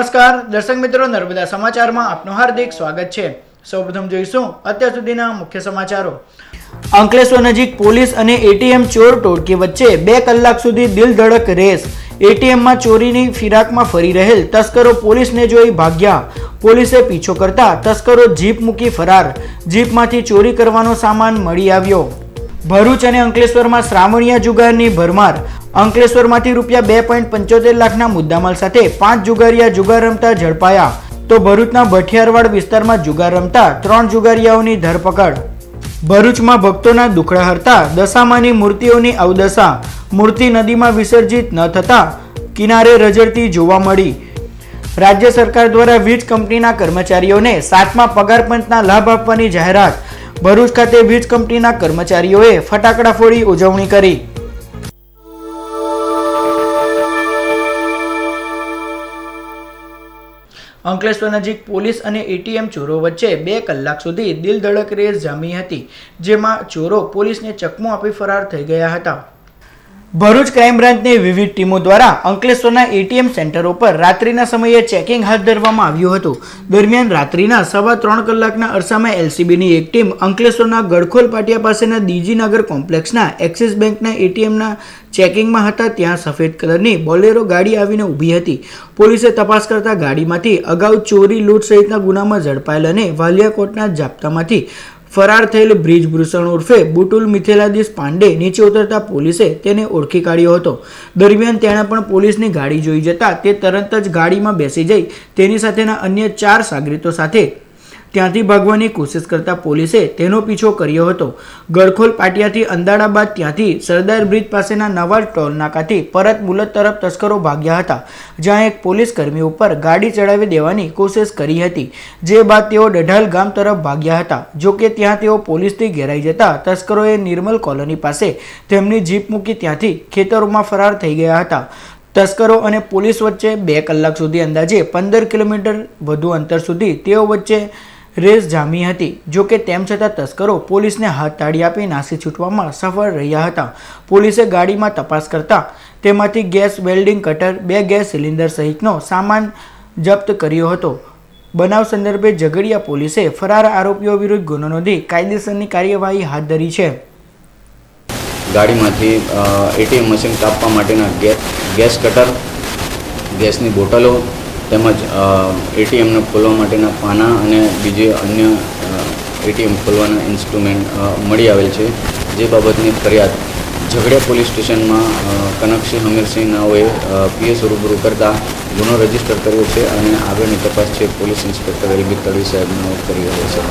નમસ્કાર દર્શક મિત્રો, નર્મદા સમાચારમાં આપનું હાર્દિક સ્વાગત છે। સૌપ્રથમ જોઈશું અત્યાર સુધીના મુખ્ય સમાચારો। અંકલેશ્વર નજીક પોલીસ અને એટીએમ ચોર ટોળકી વચ્ચે 2 કલાક સુધી દિલધડક રેસ। એટીએમમાં ચોરીની ફિરાકમાં ફરી રહેલ તસ્કરો પોલીસને જોઈ ભાગ્યા। પોલીસે પીછો કરતા તસ્કરો જીપ મૂકી ફરાર। જીપમાંથી ચોરી કરવાનો સામાન મળી આવ્યો। ભરૂચ અને અંકલેશ્વરમાં શ્રાવણીયા જુગારની ભરમાર। અંકલેશ્વરમાંથી રૂપિયા 2.75 લાખના મુદ્દામાલ સાથે 5 જુગારિયા જુગાર રમતા ઝડપાયા। તો ભરૂચના ભઠિયારવાડ વિસ્તારમાં જુગાર રમતા 3 જુગારિયાઓની ધરપકડ। ભરૂચમાં ભક્તોના દુખડા હરતા દશામાની મૂર્તિઓની અવદશા। મૂર્તિ નદીમાં વિસર્જિત ન થતા કિનારે રઝળતી જોવા મળી। રાજ્ય સરકાર દ્વારા વીજ કંપનીના કર્મચારીઓને 7મા પગાર પંચના લાભ આપવાની જાહેરાત। ભરૂચ ખાતે વીજ કંપનીના કર્મચારીઓએ ફટાકડા ફોડી ઉજવણી કરી। અંકલેશ્વર નજીક પોલીસ અને એટીએમ ચોરો વચ્ચે 2 કલાક સુધી દિલધડક રેસ જામી હતી, જેમાં ચોરો પોલીસને ચકમો આપી ફરાર થઈ ગયા હતા। ભરૂચ ક્રાઇમ બ્રાન્ચની વિવિધ ટીમો દ્વારા અંકલેશ્વરના એટીએમ સેન્ટરો પર રાત્રિના સમયે ચેકિંગ હાથ ધરવામાં આવ્યું હતું। દરમિયાન રાત્રિના 3.25 કલાકના અરસામાં એલસીબીની એક ટીમ અંકલેશ્વરના ગડખોલ પાટિયા પાસેના દીજીનગર કોમ્પ્લેક્સના એક્સિસ બેંકના એટીએમના ચેકિંગમાં હતા, ત્યાં સફેદ કલરની બોલેરો ગાડી આવીને ઊભી હતી। પોલીસે તપાસ કરતા ગાડીમાંથી અગાઉ ચોરી, લૂંટ સહિતના ગુનામાં ઝડપાયેલ અને વાલિયાકોટના જાપ્તામાંથી ફરાર થયેલ બ્રિજભૂષણ ઉર્ફે બુટુલ મિથેલાદીસ પાંડે નીચે ઉતરતા પોલીસે તેને ઓળખી કાઢ્યો હતો। દરમિયાન તેણે પણ પોલીસની ગાડી જોઈ જતા તે તરત જ ગાડીમાં બેસી જઈ તેની સાથેના અન્ય 4 સાગરીતો સાથે ત્યાંથી ભાગવાની કોશિશ કરતા પોલીસે તેનો પીછો કર્યો હતો। ગડખોલ પાટિયાથી અંદાડા બાદ ત્યાંથી સરદાર બ્રિજ પાસેના નવા ટોલ નાકાથી પરત બુલત તરફ તસ્કરો ભાગ્યા હતા, જ્યાં એક પોલીસ કર્મી ઉપર ગાડી ચડાવી દેવાની કોશિશ કરી હતી, જે બાદ તેઓ ડઢાલ ગામ તરફ ભાગ્યા હતા। જોકે ત્યાં તેઓ પોલીસથી ઘેરાઈ જતા તસ્કરોએ નિર્મલ કોલોની પાસે તેમની જીપ મૂકી ત્યાંથી ખેતરોમાં ફરાર થઈ ગયા હતા। તસ્કરો અને પોલીસ વચ્ચે 2 કલાક સુધી અંદાજે 15 કિલોમીટર વધુ અંતર સુધી તેઓ વચ્ચે રેસ જામી હતી। જોકે તેમ છતાં તસ્કરો પોલીસને હાથ તાળી આપી નાસી છૂટવામાં સફળ રહ્યા હતા। પોલીસે ગાડીમાં તપાસ કરતા તેમાંથી gas, welding cutter, 2 gas cylinder સહિતનો સામાન જપ્ત કર્યો હતો। બનાવ સંદર્ભે ઝઘડિયા પોલીસે ફરાર આરોપીઓ વિરુદ્ધ ગુનો નોંધી કાયદેસરની કાર્યવાહી હાથ ધરી છે। ગાડીમાંથી એટીએમ મશીન કાપવા માટેના ગેસ કટર, ગેસની બોટલો તેમજ એટીએમને ખોલવા માટેના પાના અને બીજી અન્ય એટીએમ ખોલવાના ઇન્સ્ટ્રુમેન્ટ મળી આવેલ છે, જે બાબતની ફરિયાદ ઝઘડિયા પોલીસ સ્ટેશનમાં કનકસિંહ હમીરસિંહ નાઓએ પીએસ રૂબરૂ કરતા ગુનો રજીસ્ટર કર્યો છે અને આગળની તપાસ છે પોલીસ ઇન્સ્પેક્ટર એલબી તડવી સાહેબનો કરી રહ્યો છે।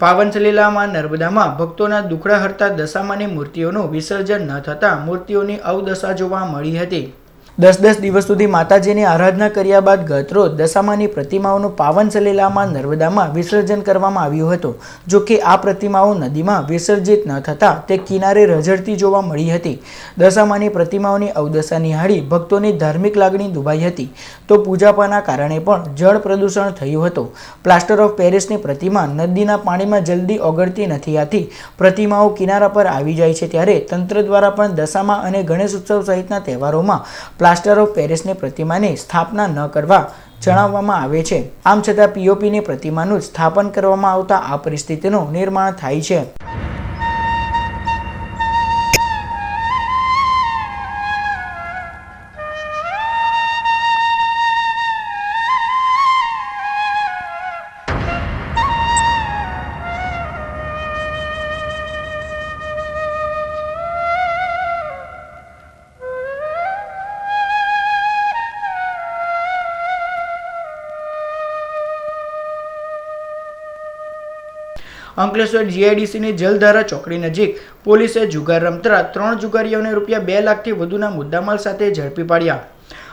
પાવન સલીલામાં નર્મદામાં ભક્તોના દુખડા હરતા દશામાની મૂર્તિઓનું વિસર્જન ન થતાં મૂર્તિઓની અવદશા જોવા મળી હતી। 10 દિવસ સુધી માતાજીની આરાધના કર્યા બાદ ગતરોજ દશામાની પ્રતિમાઓનું પાવન સલીલામાં નર્મદામાં વિસર્જન કરવામાં આવ્યું હતું। જો કે આ પ્રતિમાઓ નદીમાં વિસર્જિત ન થતાં તે કિનારે રઝળતી જોવા મળી હતી। દશામાની પ્રતિમાઓની અવદશા નિહાળી ભક્તોની ધાર્મિક લાગણી દુભાઈ હતી, તો પૂજાપાના કારણે પણ જળ પ્રદૂષણ થયું હતું। પ્લાસ્ટર ઓફ પેરિસની પ્રતિમા નદીના પાણીમાં જલ્દી ઓગળતી નથી, આથી પ્રતિમાઓ કિનારા પર આવી જાય છે। ત્યારે તંત્ર દ્વારા પણ દશામા અને ગણેશ ઉત્સવ સહિતના તહેવારોમાં પ્લાસ્ટર ઓફ પેરિસની પ્રતિમાની સ્થાપના ન કરવા જણાવવામાં આવે છે। આમ છતાં પીઓપીની પ્રતિમાનું સ્થાપન કરવામાં આવતા આ પરિસ્થિતિનું નિર્માણ થાય છે। અંકલેશ્વર જીઆઈડીસીની જલધારા ચોકડી નજીક પોલીસે જુગાર રમતા 3 જુગારીઓને રૂપિયા 2 લાખથી વધુના મુદ્દામાલ સાથે ઝડપી પાડ્યા।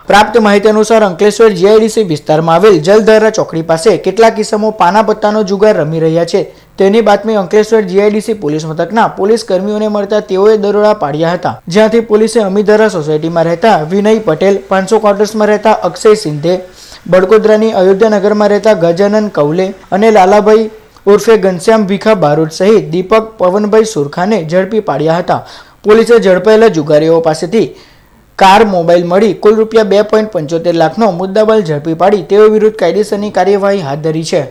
પ્રાપ્ત માહિતી અનુસાર અંકલેશ્વર જીઆઈડીસી વિસ્તારમાં આવેલ જલધારા ચોકડી પાસે કેટલાક કિસ્સામો પાના પત્તાનો જુગાર રમી રહ્યા છે, તેની બાતમી અંકલેશ્વર જીઆઈડીસી પોલીસ મથકના પોલીસ કર્મીઓને મળતા તેઓએ દરોડા પાડ્યા હતા, જ્યાંથી પોલીસે અમીધારા સોસાયટીમાં રહેતા વિનય પટેલ, 500 ક્વાર્ટર્સમાં રહેતા અક્ષય સિંધે, બડકોદરાની અયોધ્યાનગરમાં રહેતા ગજાનન કૌલે અને લાલાભાઈ ઉર્ફે ઘનશ્યામ ભીખા બારોટ સહિત દીપક પવનભાઈ સુરખાને ઝડપી પાડ્યા હતા। પોલીસે ઝડપાયેલા જુગારીઓ પાસેથી કાર, મોબાઈલ મળી કુલ રૂપિયા 2.75 લાખનો મુદ્દામાલ ઝડપી પાડી તેઓ વિરુદ્ધ કાયદેસરની કાર્યવાહી હાથ ધરી છે.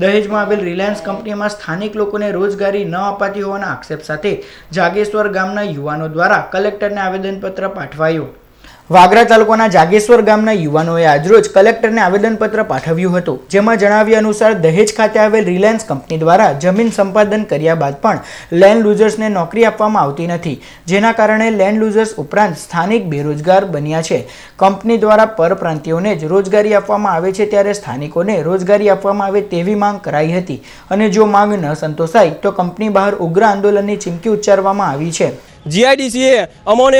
દહેજમાં આવેલ રિલાયન્સ કંપનીમાં સ્થાનિક લોકોને રોજગારી ન અપાતી હોવાના આક્ષેપ સાથે જાગેશ્વર ગામના યુવાનો દ્વારા કલેક્ટરને આવેદનપત્ર પાઠવાયું. વાગરા તાલુકાના જાગેશ્વર ગામના યુવાનોએ આજરોજ કલેક્ટરને આવેદનપત્ર પાઠવ્યું હતું, જેમાં જણાવ્યા અનુસાર દહેજ ખાતે આવેલ રિલાયન્સ કંપની દ્વારા જમીન સંપાદન કર્યા બાદ પણ લેન્ડ લૂઝર્સને નોકરી આપવામાં આવતી નથી, જેના કારણે લેન્ડ લૂઝર્સ ઉપરાંત સ્થાનિક બેરોજગાર બન્યા છે. કંપની દ્વારા પરપ્રાંતિયોને જ રોજગારી આપવામાં આવે છે, ત્યારે સ્થાનિકોને રોજગારી આપવામાં આવે તેવી માંગ કરાઈ હતી અને જો માંગ ન સંતોષાય તો કંપની બહાર ઉગ્ર આંદોલનની ચીમકી ઉચ્ચારવામાં આવી છે. જીઆઈડીસીએ અમોને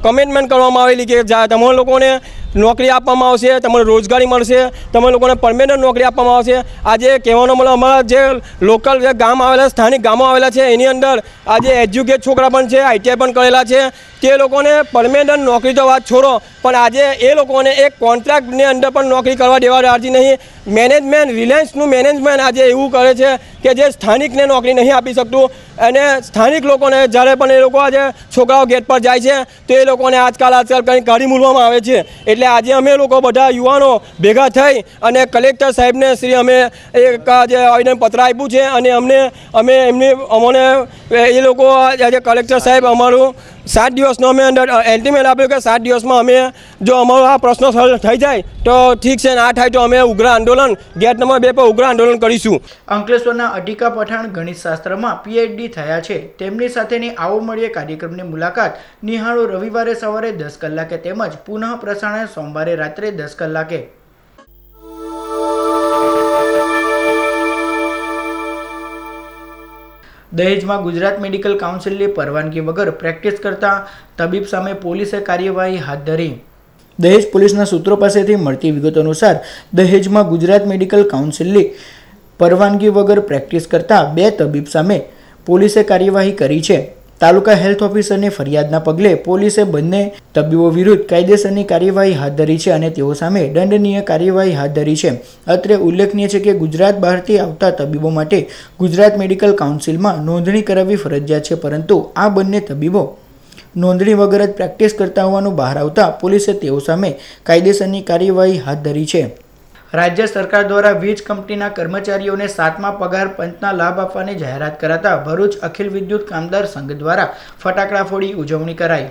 કમિટમેન્ટ કરવામાં આવેલી કે તમારા લોકોને નોકરી આપવામાં આવશે, તમને રોજગારી મળશે, તમે લોકોને પરમેનન્ટ નોકરી આપવામાં આવશે. આજે કહેવાનો મતલબ અમારા જે લોકલ જે ગામ આવેલા સ્થાનિક ગામો આવેલા છે એની અંદર આજે એજ્યુકેટ છોકરા પણ છે, આઈટીઆઈ પણ કરેલા છે, તે લોકોને પરમેનન્ટ નોકરી તો વાત છોડો પણ આજે એ લોકોને એક કોન્ટ્રાક્ટની અંદર પણ નોકરી કરવા દેવા રાજી નહીં. મેનેજમેન્ટ રિલાયન્સનું મેનેજમેન્ટ આજે એવું કરે છે કે જે સ્થાનિકને નોકરી નહીં આપી શકતું અને સ્થાનિક લોકોને જ્યારે પણ એ લોકો આજે છોકરાઓ ગેટ પર જાય છે તો એ લોકોને આજકાલ કંઈ કાઢી મૂકવામાં આવે છે. એટલે આજે અમે લોકો બધા યુવાનો ભેગા થઈ અને કલેક્ટર સાહેબને અમે એક આજે આવેદનપત્ર આપ્યું છે અને અમને એ લોકો આજે કલેક્ટર સાહેબ અમારું 7 દિવસનો અમે અંદર એલ્ટિમેટ આપ્યું કે 7 દિવસમાં અમે જો અમારો આ પ્રશ્ન હલ થઈ જાય તો ઠીક છે, ના થાય તો અમે ઉગ્ર આંદોલન ગેટ નંબર 2 પર ઉગ્ર આંદોલન કરીશું. અંકલેશ્વરના અટિકા પઠાણ ગણિતશાસ્ત્રમાં PhD થયા છે. તેમની સાથેની આવો મળીએ કાર્યક્રમની મુલાકાત નિહાળો રવિવારે સવારે 10 કલાકે તેમજ પુનઃ પ્રસારણ સોમવારે રાત્રે 10 કલાકે. દહેજમાં ગુજરાત મેડિકલ કાઉન્સિલની પરવાનગી વગર પ્રેક્ટિસ કરતા તબીબ સામે પોલીસે કાર્યવાહી હાથ ધરી. દહેજ પોલીસના સૂત્રો પાસેથી મળતી વિગતો અનુસાર દહેજમાં ગુજરાત મેડિકલ કાઉન્સિલની પરવાનગી વગર પ્રેક્ટિસ કરતા 2 તબીબ સામે પોલીસે કાર્યવાહી કરી છે. તાલુકા હેલ્થ ઓફિસરની ફરિયાદના પગલે પોલીસે બંને તબીબો વિરુદ્ધ કાયદેસરની કાર્યવાહી હાથ ધરી છે અને તેઓ સામે દંડનીય કાર્યવાહી હાથ ધરી છે. અત્રે ઉલ્લેખનીય છે કે ગુજરાત બહારથી આવતા તબીબો માટે ગુજરાત મેડિકલ કાઉન્સિલમાં નોંધણી કરાવવી ફરજિયાત છે, પરંતુ આ બંને તબીબો નોંધણી વગર જ પ્રેક્ટિસ કરતા હોવાનું બહાર આવતા પોલીસે તેઓ સામે કાયદેસરની કાર્યવાહી હાથ ધરી છે. રાજ્ય સરકાર દ્વારા વીજ કંપનીના કર્મચારીઓને 7મા પગાર પંચના લાભ આપવાની જાહેરાત કરાતા ભરૂચ અખિલ વિદ્યુત કામદાર સંઘ દ્વારા ફટાકડા ફોડી ઉજવણી કરાઈ.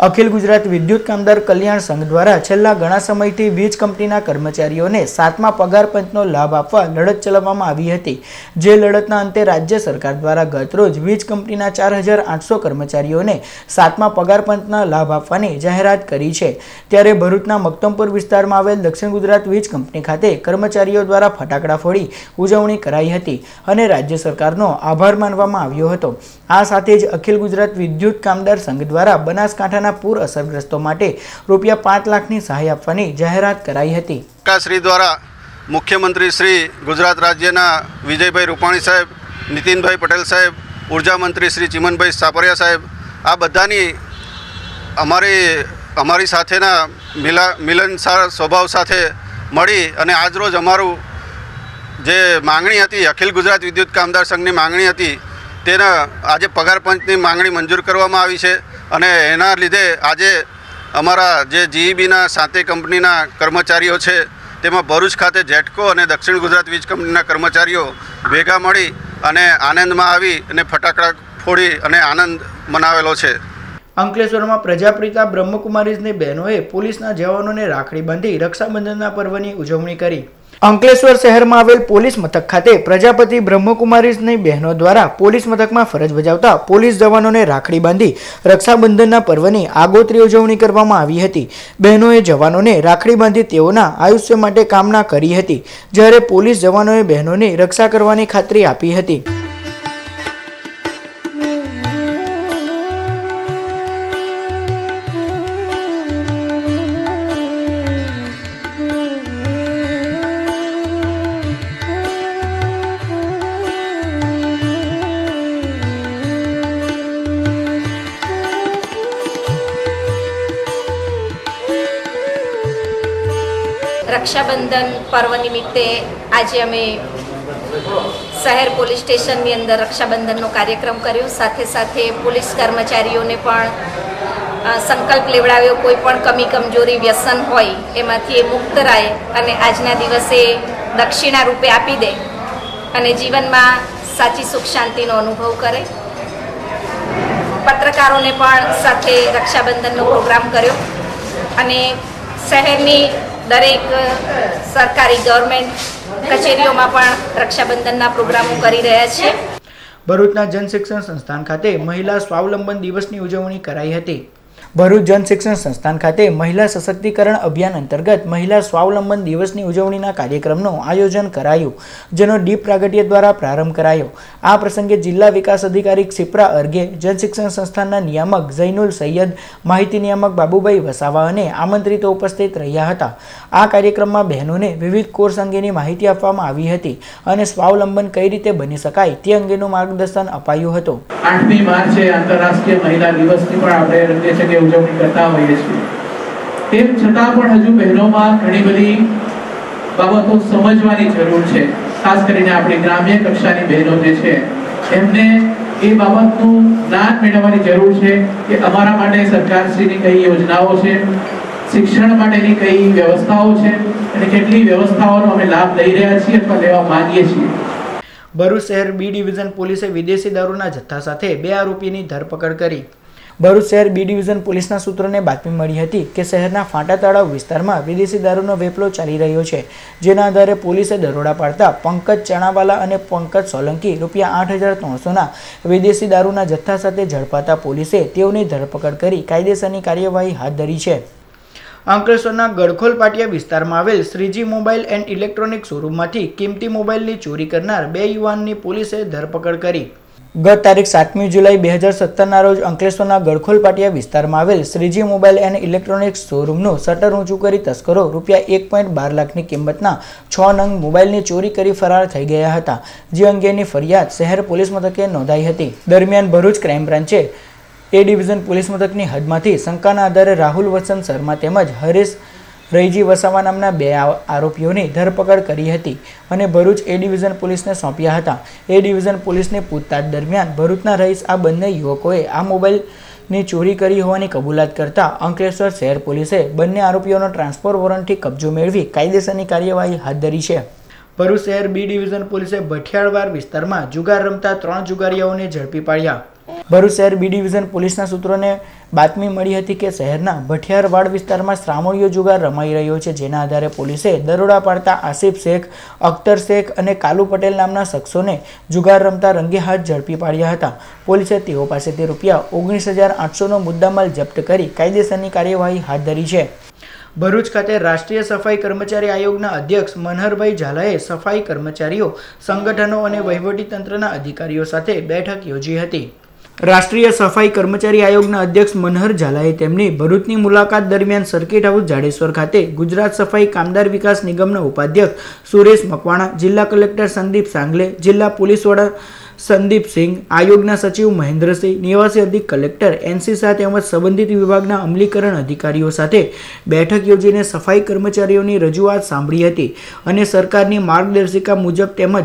અખિલ ગુજરાત વિદ્યુત કામદાર કલ્યાણ સંઘ દ્વારા છેલ્લા ઘણા સમયથી વીજ કંપનીના કર્મચારીઓને 7મા પગાર પંચનો લાભ આપવા લડત ચલાવવામાં આવી હતી, જે લડતના અંતે રાજ્ય સરકાર દ્વારા ગતરોજ વીજ કંપનીના 4800 કર્મચારીઓને 7મા પગાર પંચના લાભ આપવાની જાહેરાત કરી છે. ત્યારે ભરૂચના મક્તમપુર વિસ્તારમાં આવેલ દક્ષિણ ગુજરાત વીજ કંપની ખાતે કર્મચારીઓ દ્વારા ફટાકડા ફોડી ઉજવણી કરાઈ હતી અને રાજ્ય સરકારનો આભાર માનવામાં આવ્યો હતો. આ સાથે જ અખિલ ગુજરાત વિદ્યુત કામદાર સંઘ દ્વારા બનાસકાંઠાના પૂર અસરગ્રસ્તો માટે રૂપિયા 5 લાખની સહાય આપવાની જાહેરાત કરાઈ હતી. શ્રી દ્વારા મુખ્યમંત્રી શ્રી ગુજરાત રાજ્યના વિજયભાઈ રૂપાણી સાહેબ, નીતિનભાઈ પટેલ સાહેબ, ઉર્જા મંત્રી શ્રી ચીમનભાઈ સાપરિયા સાહેબ, આ બધાની અમારી સાથેના મિલનસાર સ્વભાવ સાથે મળી અને આજરોજ અમારું જે માંગણી હતી, અખિલ ગુજરાત વિદ્યુત કામદાર સંઘની માંગણી હતી, તેના આજે પગાર પંચની માંગણી મંજૂર કરવામાં આવી છે અને એના લીધે આજે અમારા જે GEBના 7 કંપનીના કર્મચારીઓ છે તેમાં ભરૂચ ખાતે જેટકો અને દક્ષિણ ગુજરાત વીજ કંપનીના કર્મચારીઓ ભેગા મળી અને આનંદમાં આવી અને ફટાકડા ફોડી અને આનંદ મનાવેલો છે. અંકલેશ્વરમાં પ્રજાપિતા બ્રહ્મકુમારીઝની બહેનોએ પોલીસના જવાનોને રાખડી બાંધી રક્ષાબંધનના પર્વની ઉજવણી કરી. અંકલેશ્વર શહેરમાં આવેલ પોલીસ મથક ખાતે પ્રજાપતિ બ્રહ્મકુમારીઝની બહેનો દ્વારા પોલીસ મથકમાં ફરજ બજાવતા પોલીસ જવાનોને રાખડી બાંધી રક્ષાબંધનના પર્વની આગોતરી ઉજવણી કરવામાં આવી હતી. બહેનોએ જવાનોને રાખડી બાંધી તેઓના આયુષ્ય માટે કામના કરી હતી, જ્યારે પોલીસ જવાનોએ બહેનોને રક્ષા કરવાની ખાતરી આપી હતી. રક્ષાબંધન પર્વ નિમિત્તે આજે અમે શહેર પોલીસ સ્ટેશનની અંદર રક્ષાબંધનનો કાર્યક્રમ કર્યો. સાથે સાથે પોલીસ કર્મચારીઓને પણ સંકલ્પ લેવડાવ્યો કોઈ પણ કમી કમજોરી વ્યસન હોય એમાંથી એ મુક્ત રહે અને આજના દિવસે દક્ષિણા રૂપે આપી દે અને જીવનમાં સાચી સુખ શાંતિનો અનુભવ કરે. પત્રકારોને પણ સાથે રક્ષાબંધનનો પ્રોગ્રામ કર્યો અને શહેરની દરેક સરકારી ગવર્મેન્ટ કચેરીઓમાં પણ રક્ષાબંધનના પ્રોગ્રામો કરી રહ્યા છીએ. ભરૂચના જનશિક્ષણ સંસ્થાન ખાતે મહિલા સ્વાવલંબન દિવસની ઉજવણી કરાઈ હતી. ભરૂચ જનશિક્ષણ સંસ્થાન ખાતે મહિલા સશક્તિકરણ અભિયાન અંતર્ગત મહિલા સ્વાવલંબન દિવસની ઉજવણીના કાર્યક્રમનું આયોજન કરાયું, જેનો દીપ પ્રાગટ્ય દ્વારા પ્રારંભ કરાયો. આ પ્રસંગે જિલ્લા વિકાસ અધિકારી ક્ષિપ્રા અર્ગે, જનશિક્ષણ સંસ્થાનના નિયામક ઝૈનુલ સૈયદ, માહિતી નિયામક બાબુભાઈ વસાવા અને આમંત્રિતો ઉપસ્થિત રહ્યા હતા. આ કાર્યક્રમમાં બહેનોને વિવિધ કોર્સ અંગેની માહિતી આપવામાં આવી હતી અને સ્વાવલંબન કઈ રીતે બની શકાય તે અંગેનું માર્ગદર્શન અપાયું હતું. 8મી માર્ચે આંતરરાષ્ટ્રીય મહિલા દિવસની પણ આપણે રંગે ઉજવણી કરતા હોઈએ છીએ. તેમ છતાં પણ હજુ બહેનોમાં ઘણી બધી બાબતો સમજવાની જરૂર છે. ખાસ કરીને આપણી ગ્રામ્ય કક્ષાની બહેનો જે છે એમને એ બાબતનું જ્ઞાન મેળવવાની જરૂર છે કે અમારા માટે સરકારશ્રીની કઈ યોજનાઓ છે, શિક્ષણ માટેની કઈ વ્યવસ્થાઓ છે અને કેટલી વ્યવસ્થાઓનો અમે લાભ લઈ રહ્યા છીએ અથવા લેવા માંગીએ છીએ. ભરૂચ શહેર બી ડિવિઝન પોલીસે વિદેશી દારૂના જથ્થા સાથે 2 આરોપીની ધરપકડ કરી. ભરૂચ શહેર બી ડિવિઝન પોલીસના સૂત્રોને બાતમી મળી હતી કે શહેરના ફાટા તળાવ વિસ્તારમાં વિદેશી દારૂનો વેપલો ચાલી રહ્યો છે, જેના આધારે પોલીસે દરોડા પાડતા પંકજ ચણાવાલા અને પંકજ સોલંકી ₹8,300ના વિદેશી દારૂના જથ્થા સાથે ઝડપાતા પોલીસે તેઓની ધરપકડ કરી કાયદેસરની કાર્યવાહી હાથ ધરી છે. અંકલેશ્વરના ગડખોલ પાટિયા વિસ્તારમાં આવેલ શ્રીજી મોબાઈલ એન્ડ ઇલેક્ટ્રોનિક શોરૂમમાંથી કિંમતી મોબાઈલની ચોરી કરનાર 2 યુવાનની પોલીસે ધરપકડ કરી. ગત તારીખ 7મી જુલાઈ 2017ના રોજ અંકલેશ્વરના ગડખોલ પાટિયા વિસ્તારમાં આવેલ શ્રીજી મોબાઈલ એન્ડ ઇલેક્ટ્રોનિક્સ શોરૂમનું શટર ઊંચું કરી તસ્કરો ₹1.12 લાખની કિંમતના 6 નંગ મોબાઈલની ચોરી કરી ફરાર થઈ ગયા હતા, જે અંગેની ફરિયાદ શહેર પોલીસ મથકે નોંધાઈ હતી. દરમિયાન ભરૂચ ક્રાઇમ બ્રાન્ચે એ ડિવિઝન પોલીસ મથકની હદમાંથી શંકાના આધારે રાહુલ વસંત શર્મા તેમજ હરેશ રઈજી વસાવા નામના 2 આરોપીઓની ધરપકડ કરી હતી અને ભરૂચ એ ડિવિઝન પોલીસને સોંપ્યા હતા. એ ડિવિઝન પોલીસની પૂછતાછ દરમિયાન ભરૂચના રહીશ આ બંને યુવકોએ આ મોબાઈલની ચોરી કરી હોવાની કબૂલાત કરતા અંકલેશ્વર શહેર પોલીસે બંને આરોપીઓનો ટ્રાન્સફર વોરંટથી કબજો મેળવી કાયદેસરની કાર્યવાહી હાથ ધરી છે. ભરૂચ શહેર બી ડિવિઝન પોલીસે ભઠિયાળવાર વિસ્તારમાં જુગાર રમતા 3 જુગારીઓને ઝડપી પાડ્યા. ભરૂચ શહેર બી ડિવિઝન પોલીસના સૂત્રોને બાતમી મળી હતી કે શહેરના ભઠિયારવાડ વિસ્તારમાં શ્રામણીયો જુગાર રમાઈ રહ્યો છે, જેના આધારે પોલીસે દરોડા પાડતા આસિફ શેખ, અખ્તર શેખ અને કાલુ પટેલ નામના શખ્સોને જુગાર રમતા રંગે હાથ ઝડપી પાડ્યા હતા. પોલીસે તેઓ પાસેથી ₹19,800નો મુદ્દામાલ જપ્ત કરી કાયદેસરની કાર્યવાહી હાથ ધરી છે. ભરૂચ ખાતે રાષ્ટ્રીય સફાઈ કર્મચારી આયોગના અધ્યક્ષ મનહરભાઈ ઝાલાએ સફાઈ કર્મચારીઓ, સંગઠનો અને વહીવટીતંત્રના અધિકારીઓ સાથે બેઠક યોજી હતી. રાષ્ટ્રીય સફાઈ કર્મચારી આયોગના અધ્યક્ષ મનહર ઝાલાએ તેમની ભરૂચની મુલાકાત દરમિયાન સર્કિટ હાઉસ જાડેશ્વર ખાતે ગુજરાત સફાઈ કામદાર વિકાસ નિગમના ઉપાધ્યક્ષ સુરેશ મકવાણા, જિલ્લા કલેક્ટર સંદીપ સાંગલે, જિલ્લા પોલીસ વડા સંદીપ સિંહ, આયોગના સચિવ મહેન્દ્રસિંહ, નિવાસી અધિક કલેક્ટર NC શાહ તેમજ સંબંધિત વિભાગના અમલીકરણ અધિકારીઓ સાથે બેઠક યોજીને સફાઈ કર્મચારીઓની રજૂઆત સાંભળી હતી અને સરકારની માર્ગદર્શિકા મુજબ તેમજ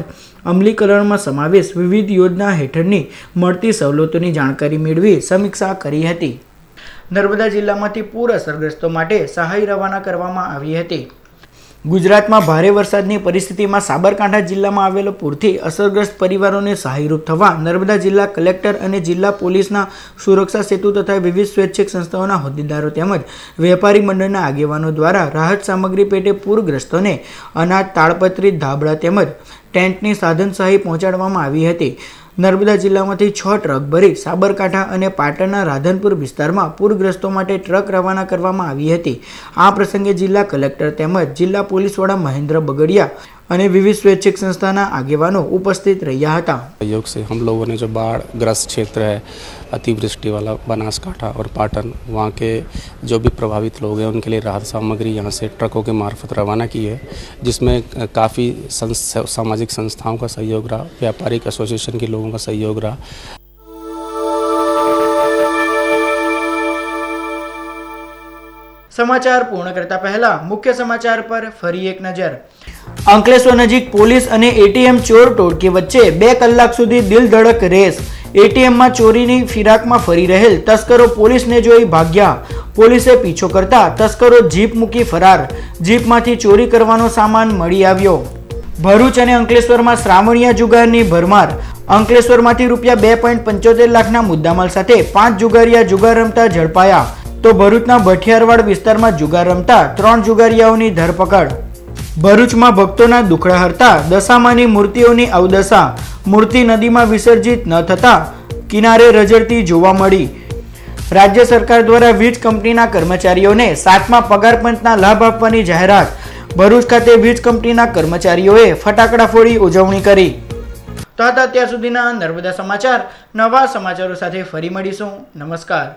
અમલીકરણમાં સમાવેશ વિવિધ યોજના હેઠળની મળતી સવલતોની જાણકારી મેળવી સમીક્ષા કરી હતી. નર્મદા જિલ્લામાંથી પૂર અસરગ્રસ્તો માટે સહાય રવાના કરવામાં આવી હતી. ગુજરાતમાં ભારે વરસાદની પરિસ્થિતિમાં સાબરકાંઠા જિલ્લામાં આવેલો પૂરથી અસરગ્રસ્ત પરિવારોને સહાયરૂપ થવા નર્મદા જિલ્લા કલેક્ટર અને જિલ્લા પોલીસના સુરક્ષા સેતુ તથા વિવિધ સ્વૈચ્છિક સંસ્થાઓના હોદ્દેદારો તેમજ વેપારી મંડળના આગેવાનો દ્વારા રાહત સામગ્રી પેટે પૂરગ્રસ્તોને અનાજ, તાડપત્રી, ધાબળા તેમજ ટેન્ટની સાધન સહાય પહોંચાડવામાં આવી હતી. નર્મદા જિલ્લામાંથી 6 ટ્રક ભરી સાબરકાંઠા અને પાટણના રાધનપુર વિસ્તારમાં પૂરગ્રસ્તો માટે ટ્રક રવાના કરવામાં આવી હતી. આ પ્રસંગે જિલ્લા કલેક્ટર તેમજ જિલ્લા પોલીસ વડા મહેન્દ્ર બગડિયા અને વિવિધ સ્વૈચ્છિક સંસ્થાના આગેવાનો ઉપસ્થિત રહ્યા હતા. सहयोग से हम लोगों ने जो बाढ़ ग्रस्त क्षेत्र है, अतिवृष्टि वाला बनासकांठा और पाटन, वहाँ के जो भी प्रभावित लोग हैं उनके लिए राहत सामग्री यहाँ से ट्रकों के मार्फत रवाना की है, जिसमें काफ़ी सामाजिक संस्थाओं का सहयोग रहा, व्यापारिक एसोसिएशन के लोगों का सहयोग रहा. સમાચાર પૂર્ણ કરતા પહેલા મુખ્ય સમાચાર પર ફરી એક નજર. અંકલેશ્વર નજીક પોલીસ અને ATM ચોર ટોળકી વચ્ચે 2 કલાક સુધી દિલ ધડક રેસ. એટીએમમાં ચોરીની ફિરાકમાં ફરી રહેલ તસ્કરો પોલીસને જોઈ ભાગ્યા. પોલીસે પીછો કરતા તસ્કરો જીપ મૂકી ફરાર. જીપમાંથી ચોરી કરવાનો સામાન મળી આવ્યો. ભરૂચ અને અંકલેશ્વરમાં શ્રાવણીયા જુગારની ભરમાર. અંકલેશ્વરમાંથી રૂપિયા 2.75 લાખના મુદ્દામાલ સાથે 5 જુગારીયા જુગાર રમતા ઝડપાયા. તો ભરૂચના ભઠિયારવાડ વિસ્તારમાં જુગાર રમતા 3 જુગારીયાઓની ધરપકડ. ભરૂચમાં ભક્તોના દુખડા હરતા દશામાની મૂર્તિઓની અવદશા. મૂર્તિ નદીમાં વિસર્જિત ન થતા કિનારે રજડતી જોવા મળી. રાજ્ય સરકાર દ્વારા વીજ કંપનીના કર્મચારીઓને 7મા પગાર પંચના લાભ આપવાની જાહેરાત. ભરૂચ ખાતે વીજ કંપનીના કર્મચારીઓએ ફટાકડા ફોડી ઉજવણી કરી. તો હતા અત્યાર સુધીના નર્મદા સમાચાર. નવા સમાચારો સાથે ફરી મળીશું. નમસ્કાર.